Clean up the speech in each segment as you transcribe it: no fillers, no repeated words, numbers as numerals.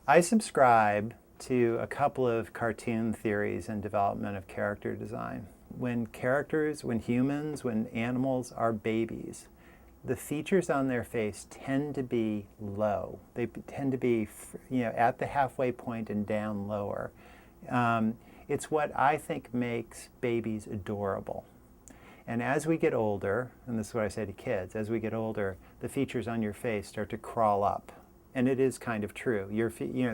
I subscribe to a couple of cartoon theories in development of character design. When humans, when animals are babies, the features on their face tend to be low. They tend to be, at the halfway point and down lower. It's what I think makes babies adorable. And as we get older, and this is what I say to kids, as we get older, the features on your face start to crawl up. And it is kind of true.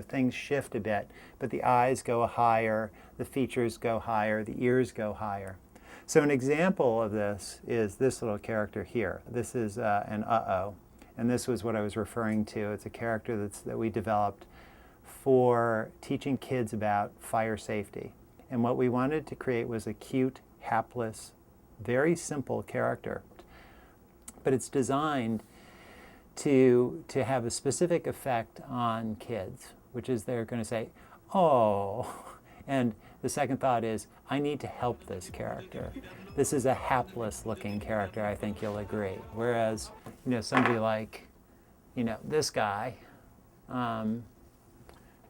Things shift a bit, but the eyes go higher, the features go higher, the ears go higher. So an example of this is this little character here. This is an uh-oh, and this was what I was referring to. It's a character that we developed for teaching kids about fire safety. And what we wanted to create was a cute, hapless, very simple character. But it's designed to have a specific effect on kids, which is they're going to say, oh. And the second thought is, I need to help this character. This is a hapless looking character, I think you'll agree. Whereas, somebody like, this guy,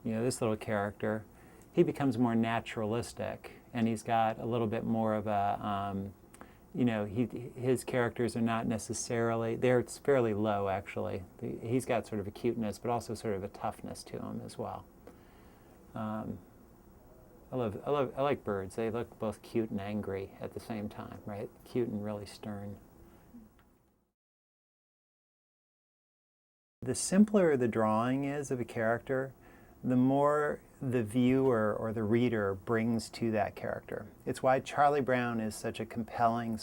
this little character, he becomes more naturalistic, and he's got a little bit more of a, his characters are not necessarily, they're fairly low actually. He's got sort of a cuteness, but also sort of a toughness to him as well. I like birds. They look both cute and angry at the same time, right? Cute and really stern. The simpler the drawing is of a character, the more the viewer or the reader brings to that character. It's why Charlie Brown is such a compelling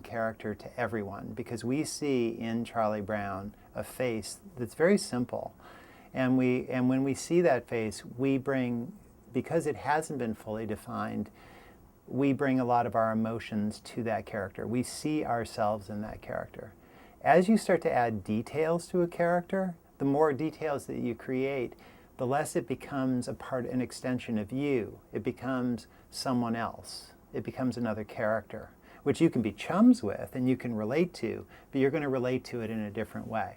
character to everyone, because we see in Charlie Brown a face that's very simple. And when we see that face, we bring, because it hasn't been fully defined, we bring a lot of our emotions to that character. We see ourselves in that character. As you start to add details to a character, the more details that you create, the less it becomes an extension of you. It becomes someone else. It becomes another character, which you can be chums with and you can relate to, but you're going to relate to it in a different way.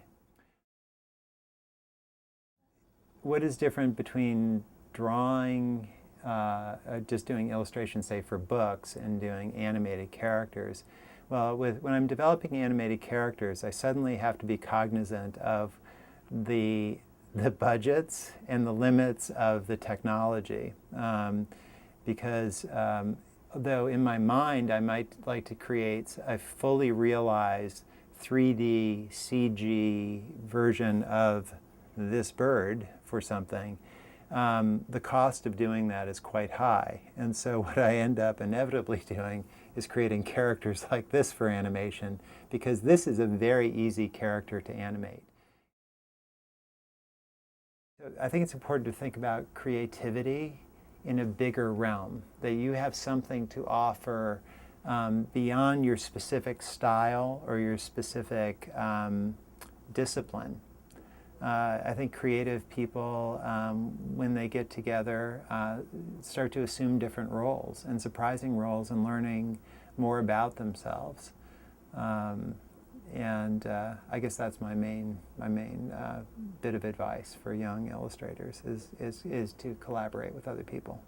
What is different between drawing, just doing illustrations, say, for books, and doing animated characters? Well, when I'm developing animated characters, I suddenly have to be cognizant of the budgets and the limits of the technology, because though in my mind I might like to create a fully realized 3D CG version of this bird for something, the cost of doing that is quite high. And so what I end up inevitably doing is creating characters like this for animation, because this is a very easy character to animate. I think it's important to think about creativity in a bigger realm, that you have something to offer beyond your specific style or your specific discipline. I think creative people, when they get together, start to assume different roles, and surprising roles, and learning more about themselves. And I guess that's my main bit of advice for young illustrators is to collaborate with other people.